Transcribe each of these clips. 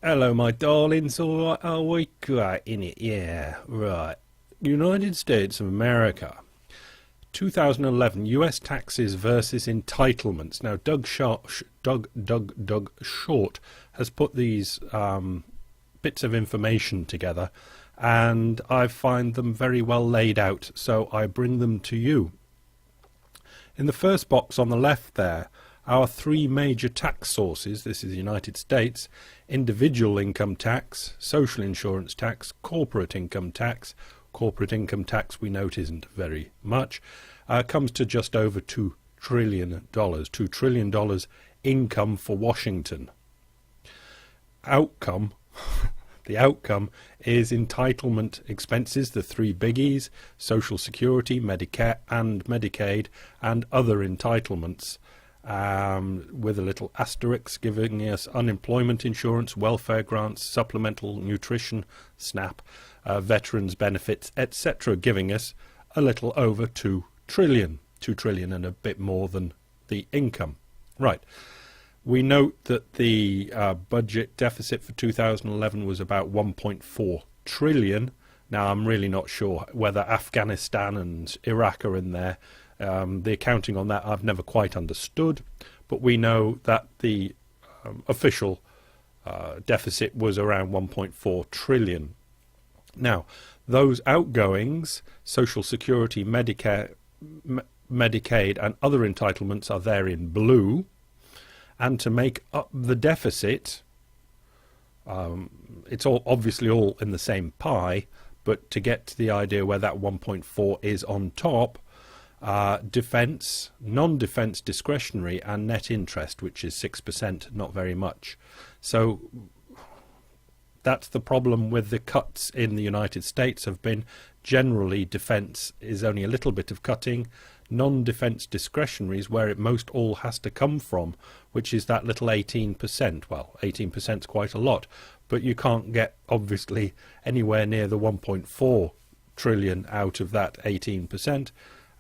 Hello, my darlings. All right, are we? Great, in it? Yeah, right. United States of America, 2011 U.S. taxes versus entitlements. Now, Doug Short has put these bits of information together, and I find them very well laid out, so I bring them to you. In the first box on the left there, our three major tax sources. This is the United States: individual income tax, social insurance tax, corporate income tax. Corporate income tax, we note, isn't very much. Comes to just over $2 trillion. $2 trillion income for Washington. Outcome, the outcome is entitlement expenses, the three biggies: Social Security, Medicare and Medicaid, and other entitlements, with a little asterisk giving us unemployment insurance, welfare grants, supplemental nutrition, SNAP, veterans benefits, etc., giving us a little over 2 trillion. 2 trillion and a bit more than the income. Right. We note that the budget deficit for 2011 was about 1.4 trillion. Now, I'm really not sure whether Afghanistan and Iraq are in there. The accounting on that I've never quite understood, but we know that the official deficit was around 1.4 trillion. Now, those outgoings, Social Security, Medicare, Medicaid and other entitlements, are there in blue, and to make up the deficit, it's all obviously all in the same pie, but to get to the idea where that 1.4 is on top, defence, non-defence discretionary and net interest, which is 6%, not very much. So that's the problem with the cuts in the United States have been. Generally, defence is only a little bit of cutting. Non-defence discretionary is where it most all has to come from, which is that little 18%. Well, 18% is quite a lot, but you can't get, obviously, anywhere near the 1.4 trillion out of that 18%.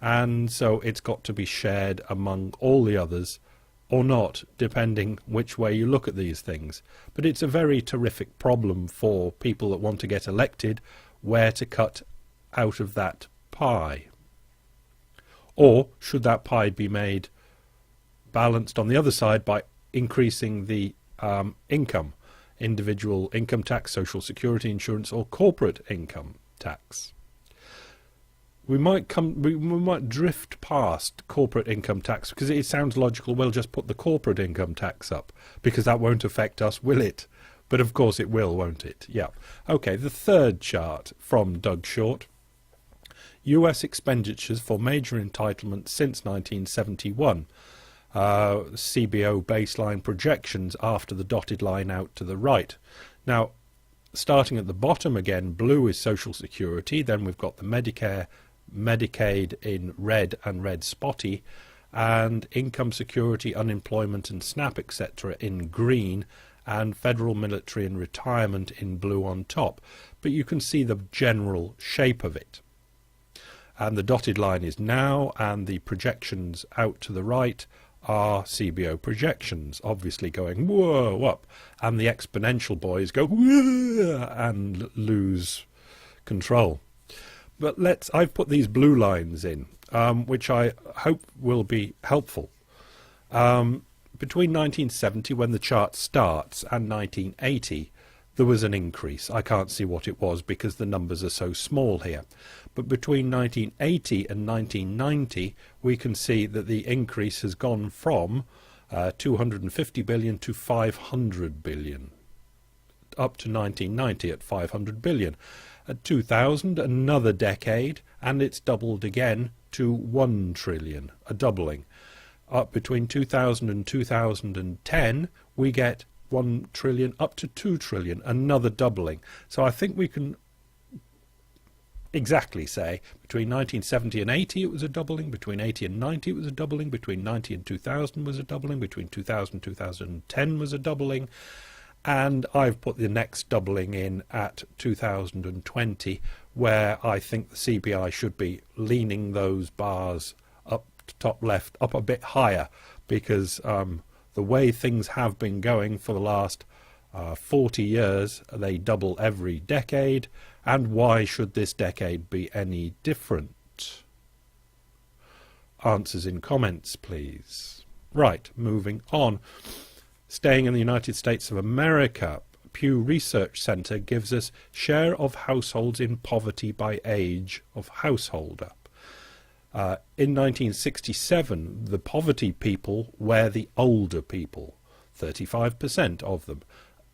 And so it's got to be shared among all the others, or not, depending which way you look at these things. But it's a very terrific problem for people that want to get elected, where to cut out of that pie. Or should that pie be made balanced on the other side by increasing the income, individual income tax, social security insurance, or corporate income tax? We might drift past corporate income tax because it sounds logical. We'll just put the corporate income tax up because that won't affect us, will it? But of course it will, won't it? Yeah. Okay, the third chart from Doug Short. US expenditures for major entitlements since 1971. CBO baseline projections after the dotted line out to the right. Now, starting at the bottom again, blue is Social Security. Then we've got the Medicare, Medicaid in red and red spotty, and income security, unemployment and SNAP, etc. in green, and federal, military and retirement in blue on top. But you can see the general shape of it. And the dotted line is now, and the projections out to the right are CBO projections, obviously going whoa up, and the exponential boys go whoa and lose control. But I've put these blue lines in, which I hope will be helpful. Between 1970, when the chart starts, and 1980, there was an increase. I can't see what it was because the numbers are so small here. But between 1980 and 1990, we can see that the increase has gone from 250 billion to 500 billion, up to 1990 at 500 billion. At 2000, another decade, and it's doubled again to 1 trillion, a doubling. Up between 2000 and 2010, we get 1 trillion up to 2 trillion, another doubling. So I think we can exactly say between 1970 and 80 it was a doubling, between 80 and 90 it was a doubling, between 90 and 2000 was a doubling, between 2000 and 2010 was a doubling, and I've put the next doubling in at 2020, where I think the CBI should be leaning those bars up to top left up a bit higher, because the way things have been going for the last 40 years, they double every decade, and why should this decade be any different? Answers in comments, please. Right, moving on. Staying in the United States of America, Pew Research Center gives us share of households in poverty by age of householder. In 1967, the poverty people were the older people, 35% of them,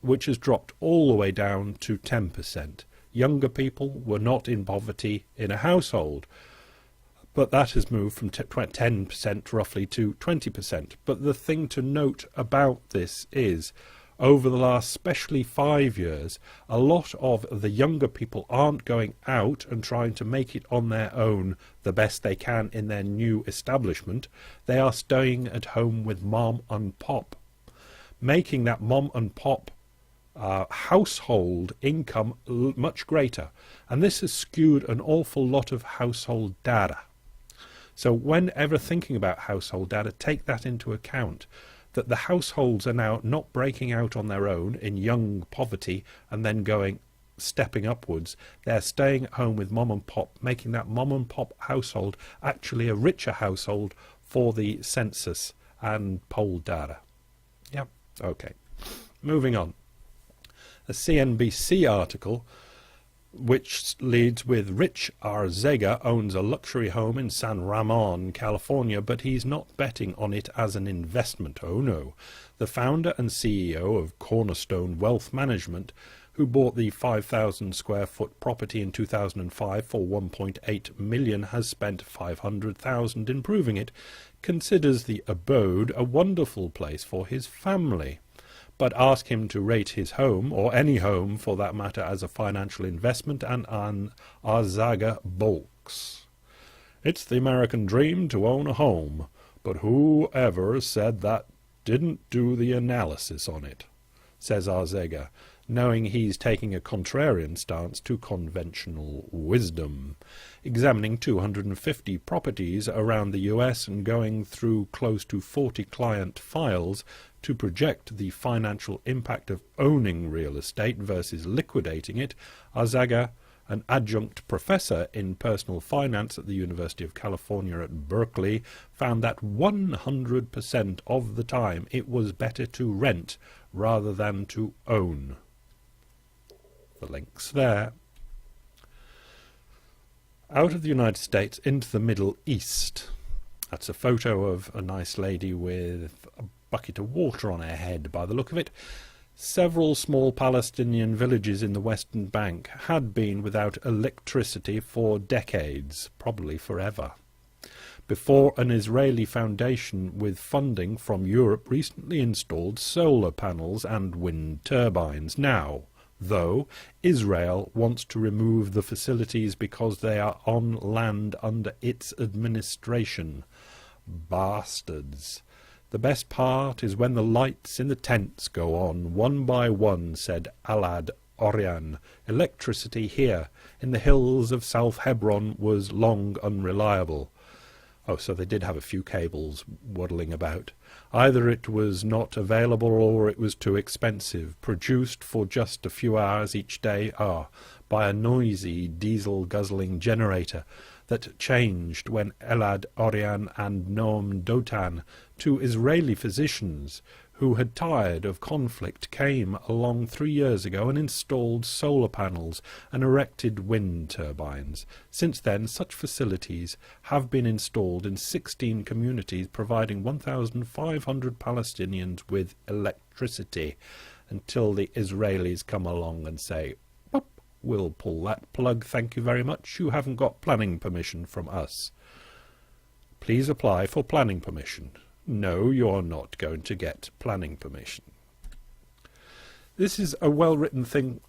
which has dropped all the way down to 10%. Younger people were not in poverty in a household, but that has moved from 10% roughly to 20%. But the thing to note about this is, over the last especially 5 years, a lot of the younger people aren't going out and trying to make it on their own the best they can in their new establishment. They are staying at home with mom and pop, making that mom and pop household income much greater. And this has skewed an awful lot of household data. So whenever thinking about household data, take that into account, that the households are now not breaking out on their own in young poverty and then stepping upwards. They're staying at home with mom and pop, making that mom and pop household actually a richer household for the census and poll data. Yep, okay. Moving on. A CNBC article which leads with Rich Arzega owns a luxury home in San Ramon, California, but he's not betting on it as an investment. Oh no. The founder and CEO of Cornerstone Wealth Management, who bought the 5,000 square foot property in 2005 for $1.8 million, has spent $500,000 improving it, considers the abode a wonderful place for his family. But ask him to rate his home, or any home for that matter, as a financial investment, and Arzaga balks. It's the American dream to own a home, but whoever said that didn't do the analysis on it, says Arzaga, knowing he's taking a contrarian stance to conventional wisdom, examining 250 properties around the US and going through close to 40 client files to project the financial impact of owning real estate versus liquidating it. Arzaga, an adjunct professor in personal finance at the University of California at Berkeley, found that 100% of the time it was better to rent rather than to own. The link's there. Out of the United States into the Middle East. That's a photo of a nice lady with a bucket of water on her head by the look of it. Several small Palestinian villages in the Western Bank had been without electricity for decades, probably forever, before an Israeli foundation with funding from Europe recently installed solar panels and wind turbines. Now, though, Israel wants to remove the facilities because they are on land under its administration. Bastards. The best part is when the lights in the tents go on, one by one, said Alad Orian. Electricity here, in the hills of South Hebron, was long unreliable. Oh, so they did have a few cables waddling about. Either it was not available or it was too expensive, produced for just a few hours each day, by a noisy diesel-guzzling generator that changed when Elad Orian and Noam Dotan, two Israeli physicians who had tired of conflict, came along 3 years ago and installed solar panels and erected wind turbines. Since then, such facilities have been installed in 16 communities, providing 1,500 Palestinians with electricity, until the Israelis come along and say, "We'll pull that plug, thank you very much. You haven't got planning permission from us. Please apply for planning permission." No, you're not going to get planning permission. This is a well-written thing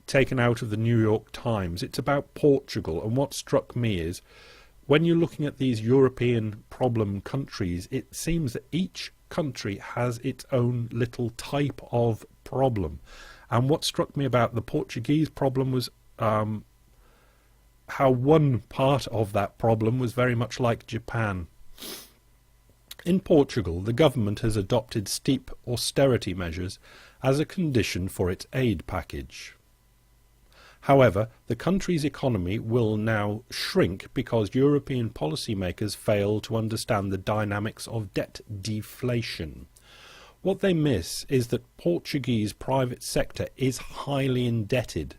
taken out of the New York Times. It's about Portugal, and what struck me is, when you're looking at these European problem countries, it seems that each country has its own little type of problem. And what struck me about the Portuguese problem was how one part of that problem was very much like Japan. In Portugal, the government has adopted steep austerity measures as a condition for its aid package. However, the country's economy will now shrink because European policymakers fail to understand the dynamics of debt deflation. What they miss is that Portuguese private sector is highly indebted.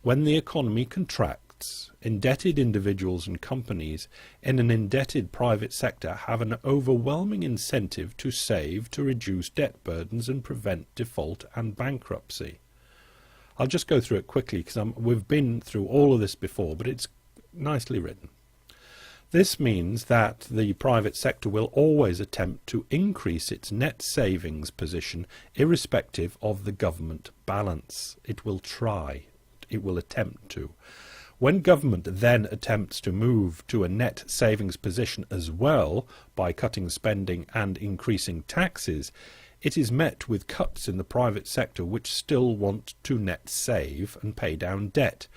When the economy contracts, indebted individuals and companies in an indebted private sector have an overwhelming incentive to save to reduce debt burdens and prevent default and bankruptcy. I'll just go through it quickly because we've been through all of this before, but it's nicely written. This means that the private sector will always attempt to increase its net savings position irrespective of the government balance. It will try. It will attempt to. When government then attempts to move to a net savings position as well by cutting spending and increasing taxes, it is met with cuts in the private sector which still want to net save and pay down debt.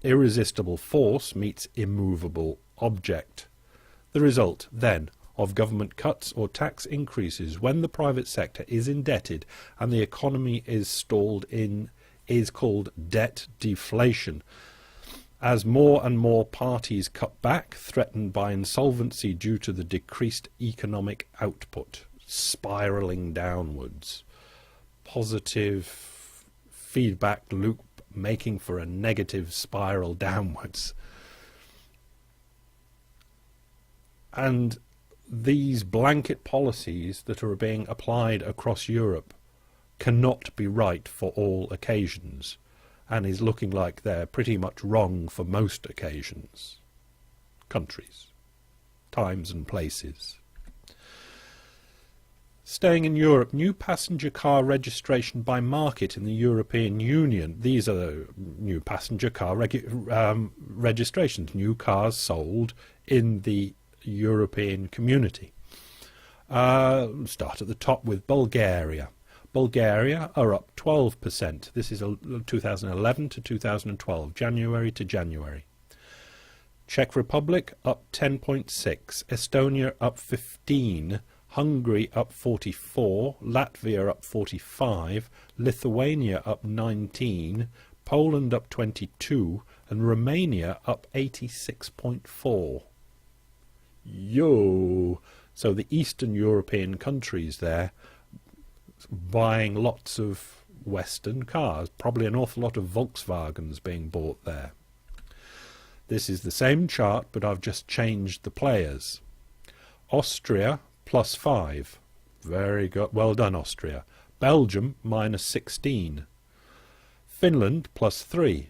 Irresistible force meets immovable object. The result, then, of government cuts or tax increases when the private sector is indebted and the economy is stalled in is called debt deflation. As more and more parties cut back, threatened by insolvency due to the decreased economic output, spiralling downwards. Positive feedback loop making for a negative spiral downwards. And these blanket policies that are being applied across Europe cannot be right for all occasions, and is looking like they're pretty much wrong for most occasions. Countries, times and places. Staying in Europe, new passenger car registration by market in the European Union. These are new passenger car registrations, new cars sold in the European community. Start at the top with Bulgaria. Bulgaria are up 12%. This is 2011 to 2012, January to January. Czech Republic up 10.6, Estonia up 15, Hungary up 44, Latvia up 45, Lithuania up 19, Poland up 22, and Romania up 86.4. Yo! So the Eastern European countries there buying lots of Western cars, probably an awful lot of Volkswagens being bought there. This is the same chart, but I've just changed the players. Austria plus 5. Very good. Well done, Austria. Belgium minus 16. Finland plus 3.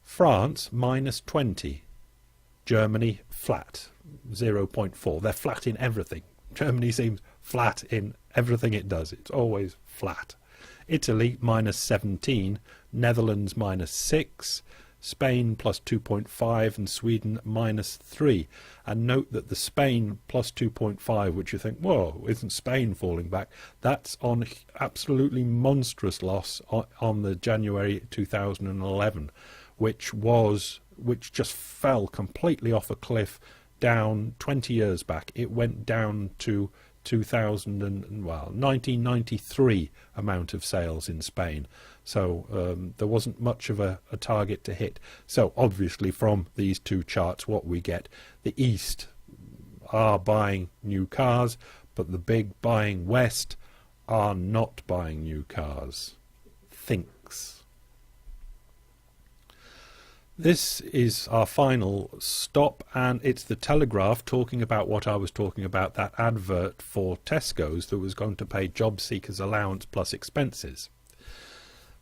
France minus 20. Germany flat, 0.4. They're flat in everything. Germany seems flat in everything it does. It's always flat. Italy minus 17. Netherlands minus 6. Spain plus 2.5 and Sweden minus 3. And note that the Spain plus 2.5, which you think, whoa, isn't Spain falling back? That's on absolutely monstrous loss on the January 2011, which just fell completely off a cliff down 20 years back. It went down to 1993 amount of sales in Spain. So there wasn't much of a target to hit. So obviously from these two charts what we get, the East are buying new cars, but the big buying West are not buying new cars. Thinks. This is our final stop, and it's the Telegraph talking about what I was talking about, that advert for Tesco's that was going to pay job seekers allowance plus expenses.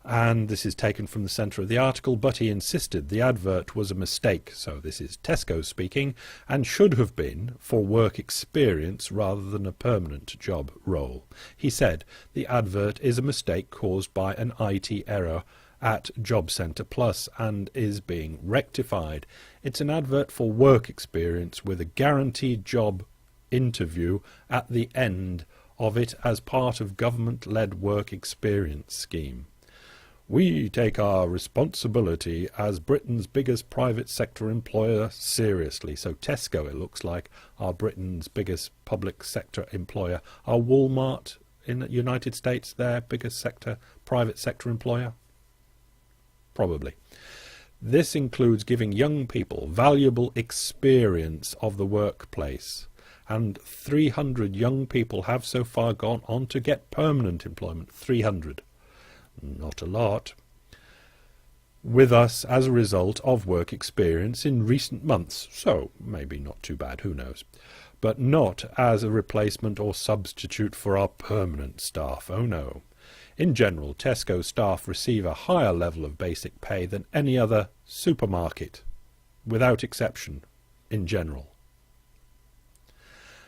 And this is taken from the centre of the article, but he insisted the advert was a mistake, so this is Tesco speaking, and should have been for work experience rather than a permanent job role. He said the advert is a mistake caused by an IT error at Job Centre Plus and is being rectified. It's an advert for work experience with a guaranteed job interview at the end of it as part of government-led work experience scheme. We take our responsibility as Britain's biggest private sector employer seriously. So Tesco, it looks like, are Britain's biggest public sector employer. Are Walmart in the United States their biggest private sector employer? Probably. This includes giving young people valuable experience of the workplace, and 300 young people have so far gone on to get permanent employment. 300. Not a lot. With us as a result of work experience in recent months, so maybe not too bad, who knows, but not as a replacement or substitute for our permanent staff, oh no. In general, Tesco staff receive a higher level of basic pay than any other supermarket, without exception, in general.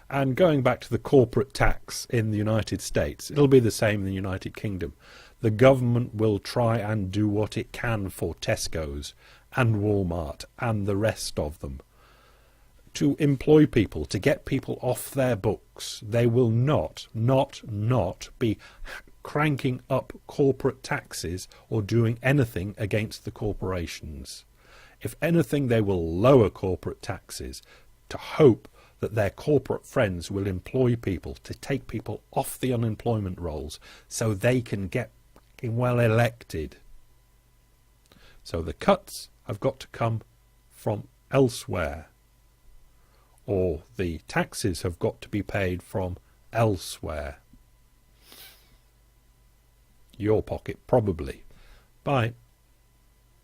And going back to the corporate tax in the United States, it'll be the same in the United Kingdom. The government will try and do what it can for Tesco's and Walmart and the rest of them to employ people, to get people off their books. They will not be cranking up corporate taxes or doing anything against the corporations. If anything, they will lower corporate taxes to hope that their corporate friends will employ people, to take people off the unemployment rolls so they can get well elected. So the cuts have got to come from elsewhere, or the taxes have got to be paid from elsewhere. Your pocket, probably. Bye.